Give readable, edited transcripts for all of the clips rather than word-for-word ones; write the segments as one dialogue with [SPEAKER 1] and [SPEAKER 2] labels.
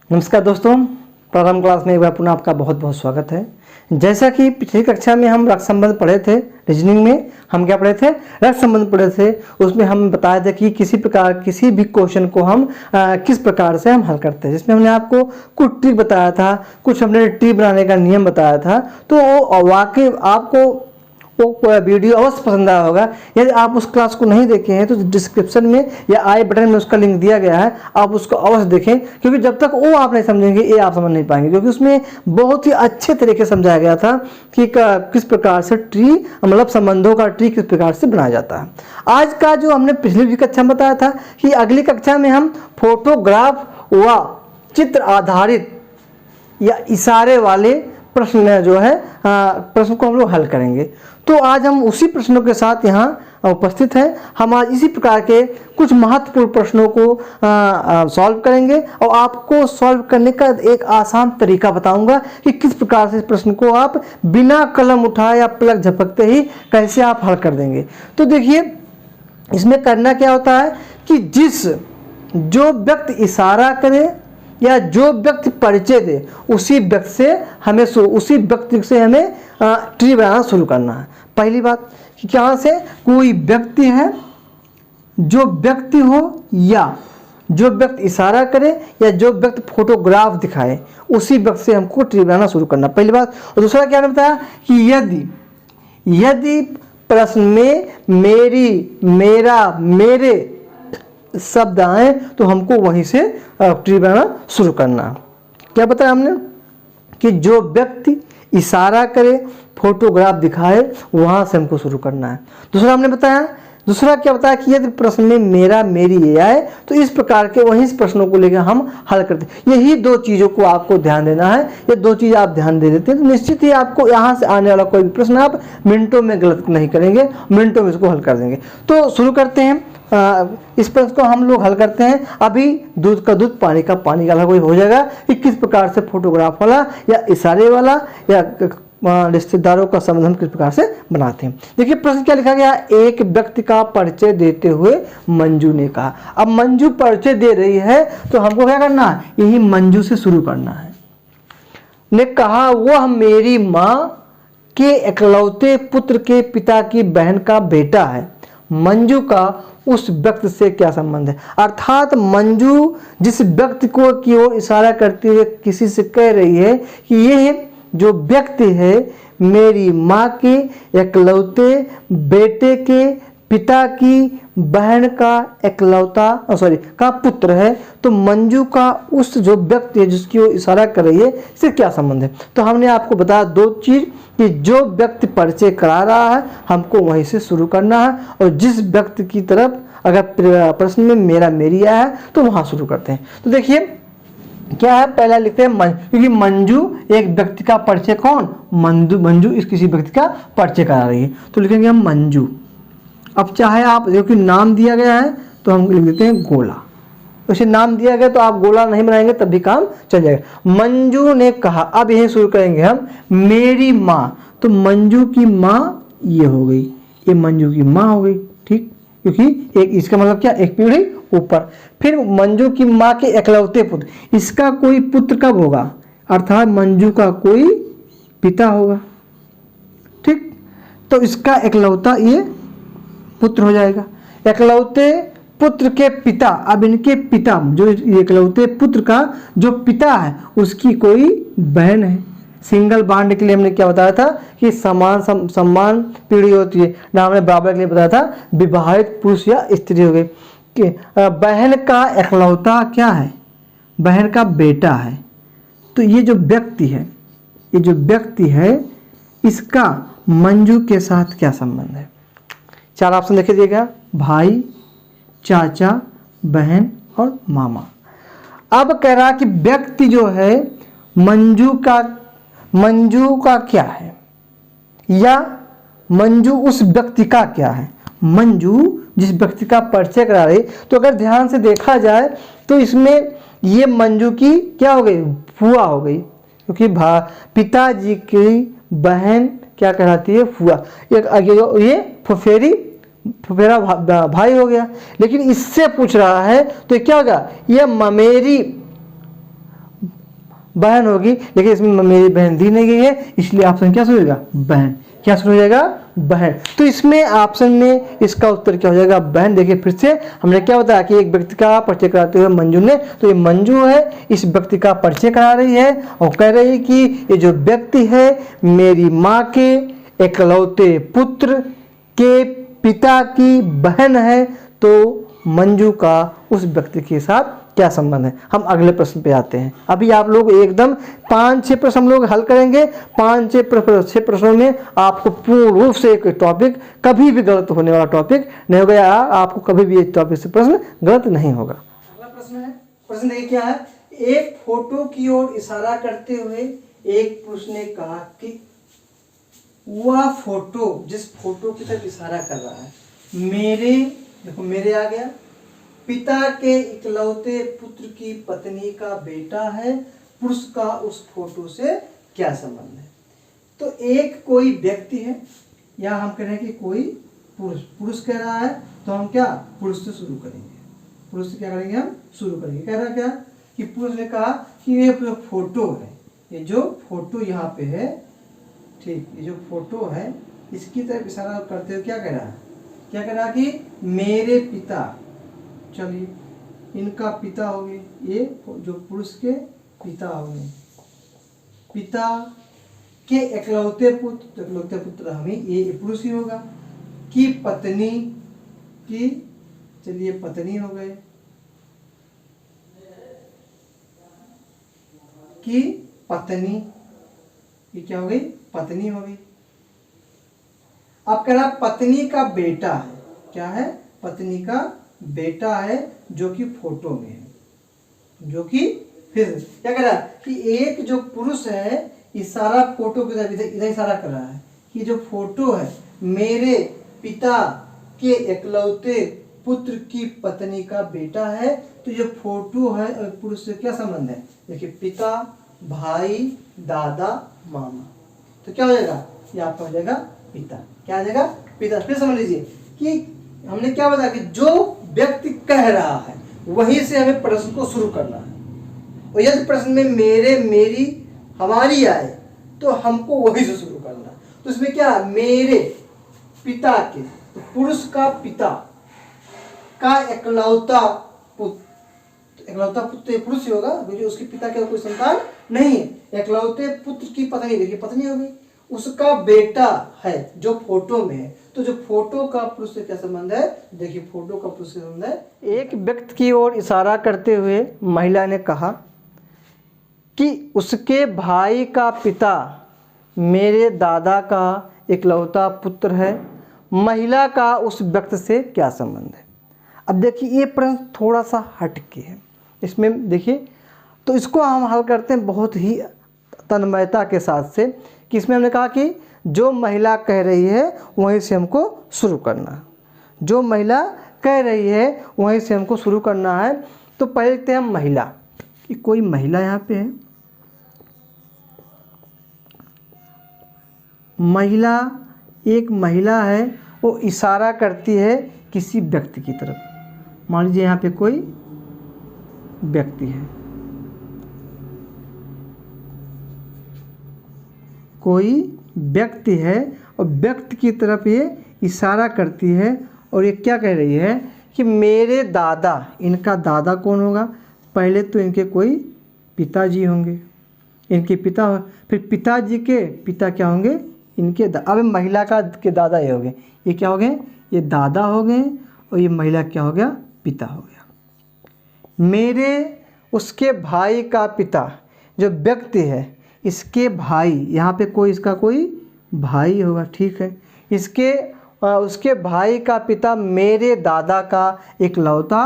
[SPEAKER 1] नमस्कार दोस्तों, प्रारंभ क्लास में एक बार पुनः आपका बहुत बहुत स्वागत है। जैसा कि पिछली कक्षा में हम रक्त संबंध पढ़े थे, रीजनिंग में हम क्या पढ़े थे, रक्त संबंध पढ़े थे। उसमें हम बताया था कि किसी भी क्वेश्चन को हम किस प्रकार से हम हल करते हैं, जिसमें हमने आपको कुछ ट्रिक बताया था, कुछ हमने ट्री बनाने का नियम बताया था। तो वाकई आपको वो वीडियो अवश्य पसंद आया होगा। यदि आप उस क्लास को नहीं देखे हैं तो डिस्क्रिप्शन में या आई बटन में उसका लिंक दिया गया है, आप उसको अवश्य देखें, क्योंकि जब तक वो आप नहीं समझेंगे ये आप समझ नहीं पाएंगे। क्योंकि उसमें बहुत ही अच्छे तरीके से समझाया गया था कि किस प्रकार से ट्री, मतलब संबंधों का ट्री किस प्रकार से बनाया जाता है। आज का जो हमने पिछली कक्षा में बताया था कि अगली कक्षा में हम फोटोग्राफ व चित्र आधारित या इशारे वाले प्रश्न जो है प्रश्न को हम लोग हल करेंगे। तो आज हम उसी प्रश्नों के साथ यहाँ उपस्थित हैं। हम आज इसी प्रकार के कुछ महत्वपूर्ण प्रश्नों को सॉल्व करेंगे और आपको सॉल्व करने का एक आसान तरीका बताऊंगा कि किस प्रकार से इस प्रश्न को आप बिना कलम उठाए या पलक झपकते ही कैसे आप हल कर देंगे। तो देखिए, इसमें करना क्या होता है कि जो व्यक्ति इशारा करे या जो व्यक्ति परिचय दे, उसी व्यक्ति से हमें ट्री बनाना शुरू करना है। पहली बात कि क्या से कोई व्यक्ति है, जो व्यक्ति हो या जो व्यक्ति इशारा करे या जो व्यक्ति फोटोग्राफ दिखाए, उसी व्यक्ति से हमको ट्री बनाना शुरू करना, पहली बात। और दूसरा क्या बताया कि यदि प्रश्न में मेरी, मेरा, मेरे शब्द आए तो हमको वहीं से ट्री बनाना शुरू करना। क्या बताया हमने कि जो व्यक्ति इशारा करे, फोटोग्राफ दिखाए, वहां से हमको शुरू करना है। दूसरा क्या बताया कि यदि प्रश्न में मेरा, मेरी ये आए तो इस प्रकार के वहीं प्रश्नों को लेकर हम हल करते हैं। यही दो चीज़ों को आपको ध्यान देना है। ये दो चीज़ आप ध्यान दे देते हैं तो निश्चित ही आपको यहाँ से आने वाला कोई भी प्रश्न आप मिनटों में गलत नहीं करेंगे, मिनटों में इसको हल कर देंगे। तो शुरू करते हैं। इस प्रश्न को हम लोग हल करते हैं। अभी दूध का दूध, पानी का पानी का कोई हो जाएगा कि किस प्रकार से फोटोग्राफ वाला या इशारे वाला या रिश्तेदारों का संबंध हम किस प्रकार से बनाते हैं। देखिए प्रश्न क्या लिखा गया, एक व्यक्ति का परिचय देते हुए मंजू ने कहा। अब मंजू परिचय दे रही है तो हमको क्या करना है, यही मंजू से शुरू करना है। ने कहा वह मेरी माँ के इकलौते पुत्र के पिता की बहन का बेटा है। मंजू का उस व्यक्ति से क्या संबंध है। अर्थात मंजू जिस व्यक्ति को की ओर इशारा करते हुए किसी से कह रही है कि यह जो व्यक्ति है मेरी माँ के इकलौते बेटे के पिता की बहन का का पुत्र है। तो मंजू का उस जो व्यक्ति है जिसकी वो इशारा कर रही है, इससे क्या संबंध है। तो हमने आपको बताया दो चीज कि जो व्यक्ति परिचय करा रहा है हमको वहीं से शुरू करना है, और जिस व्यक्ति की तरफ अगर प्रश्न में मेरा, मेरी आया है तो वहां शुरू करते हैं। तो देखिए क्या है, पहला लिखते हैं क्योंकि मंजू एक व्यक्ति का परिचय, कौन, मंजू इस किसी व्यक्ति का परिचय करा रही है, तो लिखेंगे हम मंजू। अब चाहे आप जो कि नाम दिया गया है तो हम लिख देते हैं गोला। उसे नाम दिया गया तो आप गोला नहीं बनाएंगे तब भी काम चल जाएगा। मंजू ने कहा, अब यही शुरू करेंगे हम, मेरी माँ, तो मंजू की माँ ये हो गई, ये मंजू की माँ हो गई, ठीक, क्योंकि एक इसका मतलब क्या, एक पीढ़ी ऊपर। फिर मंजू की माँ के इकलौते पुत्र, इसका कोई पुत्र कब होगा, अर्थात मंजू का कोई पिता होगा, ठीक, तो इसका इकलौता ये पुत्र हो जाएगा। इकलौते पुत्र के पिता, अब इनके पिता, जो इकलौते पुत्र का जो पिता है उसकी कोई बहन है। सिंगल बांड के लिए हमने क्या बताया था कि सम्मान पीढ़ी होती है ना, हमने बराबर के लिए बताया था विवाहित पुरुष या स्त्री हो गई। कि बहन का इकलौता क्या है, बहन का बेटा है। तो ये जो व्यक्ति है इसका मंजू के साथ क्या संबंध है। चार ऑप्शन देख लीजिएगा, भाई, चाचा, बहन और मामा। अब कह रहा कि व्यक्ति जो है मंजू का क्या है, या मंजू उस व्यक्ति का क्या है। मंजू जिस व्यक्ति का परिचय करा रही, तो अगर ध्यान से देखा जाए तो इसमें ये मंजू की क्या हो गई, फुआ हो गई, क्योंकि पिताजी की बहन क्या कहलाती है, फुआ। ये फुफेरा भाई हो गया। लेकिन इससे पूछ रहा है तो क्या होगा, ये मेरी बहन होगी, लेकिन इसमें मेरी बहन दी नहीं गई है, इसलिए ऑप्शन क्या शुरू होगा, बहन। क्या शुरू हो जाएगा, बहन। तो इसमें ऑप्शन में इसका उत्तर क्या हो जाएगा, बहन। देखिए फिर से हमने क्या बताया कि एक व्यक्ति का परिचय कराते हुए मंजू ने, तो ये मंजू है इस व्यक्ति का परिचय करा रही है और कह रही है कि ये जो व्यक्ति है मेरी माँ के इकलौते पुत्र के पिता की बहन है। तो मंजू का उस व्यक्ति के साथ क्या संबंध है। हम अगले प्रश्न पे आते हैं। अभी आप लोग एकदम 5-6 प्रश्न हम लोग हल करेंगे। 5-6 प्रश्नों में आपको पूर्ण रूप से एक टॉपिक, कभी भी गलत होने वाला टॉपिक नहीं होगा, या आपको कभी भी इस टॉपिक से प्रश्न गलत नहीं होगा। अगला प्रश्न है, प्रश्न देखिए क्या है। एक फोटो की ओर इशारा करते हुए एक पुरुष ने कहा कि वह फोटो, जिस फोटो की तरफ इशारा कर रहा है, मेरे, देखो मेरे आ गया, पिता के इकलौते पुत्र की पत्नी का बेटा है। पुरुष का उस फोटो से क्या संबंध है। तो एक कोई व्यक्ति है, या हम कह रहे हैं कि कोई पुरुष, पुरुष कह रहा है, तो हम क्या पुरुष से शुरू करेंगे। पुरुष से क्या करेंगे, हम शुरू करेंगे। कह रहा क्या कि पुरुष ने कहा कि ये जो फोटो है, ये जो फोटो यहाँ पे है, ठीक, ये जो फोटो है इसकी तरफ इशारा करते हुए क्या कह रहा है, क्या कह रहा कि मेरे पिता, चलिए इनका पिता हो गए, ये जो पुरुष के पिता हो गए, पिता के इकलौते पुत्र, इकलौते पुत्र हमें ये पुरुष ही होगा, की पत्नी की, चलिए पत्नी हो गए, की पत्नी, ये क्या हो गई, पत्नी हो गई। अब कह रहा पत्नी का बेटा है, क्या है, पत्नी का बेटा है जो कि फोटो में है, जो कि फिर क्या कह रहा है कि एक जो पुरुष है इशारा फोटो की तरफ इधर इशारा कर रहा है कि जो फोटो है मेरे पिता के इकलौते पुत्र की पत्नी का बेटा है। तो ये फोटो है और पुरुष से क्या संबंध है, देखिए पिता, भाई, दादा, मामा। तो क्या हो जाएगा, ये आपका हो जाएगा पिता। क्या आ जाएगा, पिता। फिर समझ लीजिए कि हमने क्या बताया कि जो व्यक्ति कह रहा है वहीं से हमें प्रश्न को शुरू करना है, और यदि प्रश्न में मेरे, मेरी, हमारी आए तो हमको वहीं से शुरू करना। तो इसमें क्या, मेरे पिता के, तो पुरुष का पिता का इकलौता पुत्र, इकलौता पुत्र पुरुष ही होगा क्योंकि उसके पिता के कोई संतान नहीं है। इकलौते पुत्र की पत्नी, देखिए पत्नी हो गई, उसका बेटा है जो फोटो में है। तो जो फोटो का पुरुष से क्या संबंध है, देखिए फोटो का पुरुष से संबंध है। एक व्यक्ति की ओर इशारा करते हुए महिला ने कहा कि उसके भाई का पिता मेरे दादा का इकलौता पुत्र है। महिला का उस व्यक्ति से क्या संबंध है। अब देखिए ये प्रश्न थोड़ा सा हटके है, इसमें देखिए, तो इसको हम हल करते हैं बहुत ही तन्मयता के साथ से, कि इसमें हमने कहा कि जो महिला कह रही है वहीं से हमको शुरू करना है, जो महिला कह रही है वहीं से हमको शुरू करना है। तो पहले देखते हैं हम महिला, कि कोई महिला यहाँ पे है, महिला, एक महिला है, वो इशारा करती है किसी व्यक्ति की तरफ। मान लीजिए यहाँ पे कोई व्यक्ति है, कोई व्यक्ति है और व्यक्ति की तरफ ये इशारा करती है और ये क्या कह रही है कि मेरे दादा, इनका दादा कौन होगा, पहले तो इनके कोई पिताजी होंगे, इनके पिता हो, फिर पिताजी के पिता क्या होंगे, इनके अब महिला का के दादा ये हो गए, ये क्या हो गए, ये दादा हो गए, और ये महिला क्या हो गया, पिता हो गया। मेरे उसके भाई का पिता, जो व्यक्ति है इसके भाई, यहाँ पे कोई इसका कोई भाई होगा, ठीक है, इसके उसके भाई का पिता मेरे दादा का इकलौता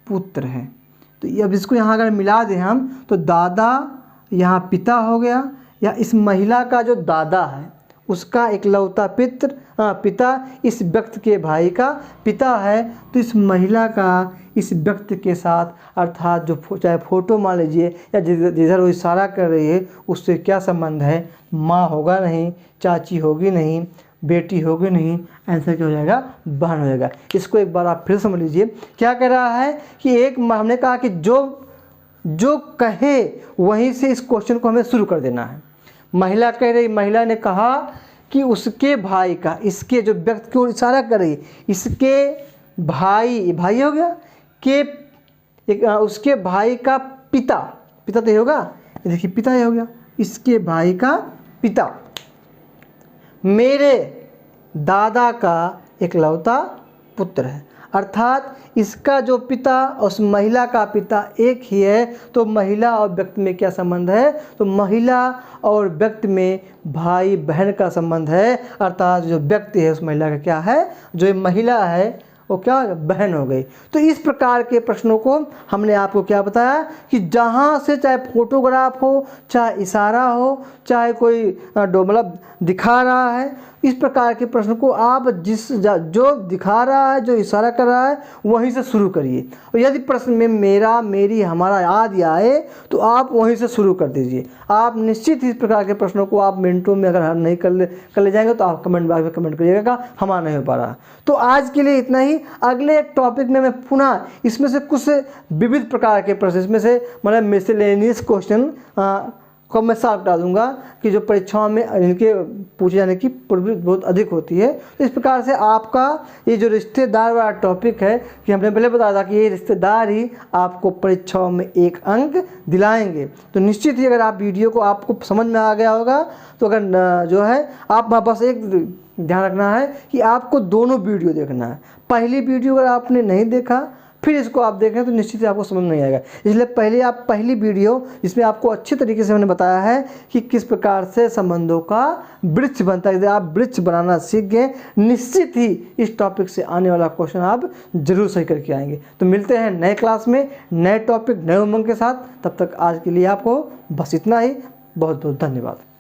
[SPEAKER 1] पुत्र है। तो अब इसको यहाँ अगर मिला दें हम, तो दादा यहाँ पिता हो गया, या इस महिला का जो दादा है उसका इकलौता पिता इस व्यक्ति के भाई का पिता है। तो इस महिला का इस व्यक्ति के साथ, अर्थात जो चाहे फोटो मान लीजिए या जिधर वो इशारा कर रही है उससे क्या संबंध है, माँ होगा नहीं, चाची होगी नहीं, बेटी होगी नहीं, आंसर क्या हो जाएगा, बहन हो जाएगा। इसको एक बार आप फिर समझ लीजिए। क्या कह रहा है कि एक, हमने कहा कि जो जो कहे वहीं से इस क्वेश्चन को हमें शुरू कर देना है। महिला कह रही, महिला ने कहा कि उसके भाई का, इसके जो व्यक्ति की ओर इशारा कर रही, इसके भाई, भाई हो गया के एक, उसके भाई का पिता, पिता तो ये होगा, ये देखिए पिता ये हो गया, इसके भाई का पिता मेरे दादा का इकलौता पुत्र है। अर्थात इसका जो पिता और उस महिला का पिता एक ही है, तो महिला और व्यक्ति में क्या संबंध है, तो महिला और व्यक्ति में भाई बहन का संबंध है। अर्थात जो व्यक्ति है उस महिला का क्या है, जो ये महिला है वो क्या बहन हो गई। तो इस प्रकार के प्रश्नों को हमने आपको क्या बताया कि जहाँ से चाहे फोटोग्राफ हो, चाहे इशारा हो, चाहे कोई मतलब दिखा रहा है, इस प्रकार के प्रश्न को आप जो दिखा रहा है, जो इशारा कर रहा है, वहीं से शुरू करिए। और यदि प्रश्न में मेरा, मेरी, हमारा आदि आए तो आप वहीं से शुरू कर दीजिए। आप निश्चित इस प्रकार के प्रश्नों को आप मिनटों में अगर हल नहीं कर ले जाएंगे तो आप कमेंट बॉक्स में कमेंट करिएगा हमारा नहीं हो पा रहा। तो आज के लिए इतना ही। अगले एक टॉपिक में मैं पुनः इसमें से कुछ विविध प्रकार के प्रश्न, इसमें से मतलब मिसलेनियस क्वेश्चन को मैं साफ बता दूंगा कि जो परीक्षाओं में इनके पूछे जाने की प्रवृत्ति बहुत अधिक होती है। तो इस प्रकार से आपका ये जो रिश्तेदार वाला टॉपिक है कि हमने पहले बताया था कि ये रिश्तेदार ही आपको परीक्षाओं में 1 अंक दिलाएंगे। तो निश्चित ही अगर आप वीडियो को आपको समझ में आ गया होगा तो अगर जो है आप बस एक ध्यान रखना है कि आपको दोनों वीडियो देखना है। पहली वीडियो अगर आपने नहीं देखा फिर इसको आप देखें तो निश्चित ही आपको समझ नहीं आएगा। इसलिए पहले आप पहली वीडियो जिसमें आपको अच्छी तरीके से मैंने बताया है कि किस प्रकार से संबंधों का वृक्ष बनता है। यदि आप वृक्ष बनाना सीख गए, निश्चित ही इस टॉपिक से आने वाला क्वेश्चन आप जरूर सही करके आएंगे। तो मिलते हैं नए क्लास में नए टॉपिक, नए उमंग के साथ। तब तक आज के लिए आपको बस इतना ही। बहुत बहुत धन्यवाद।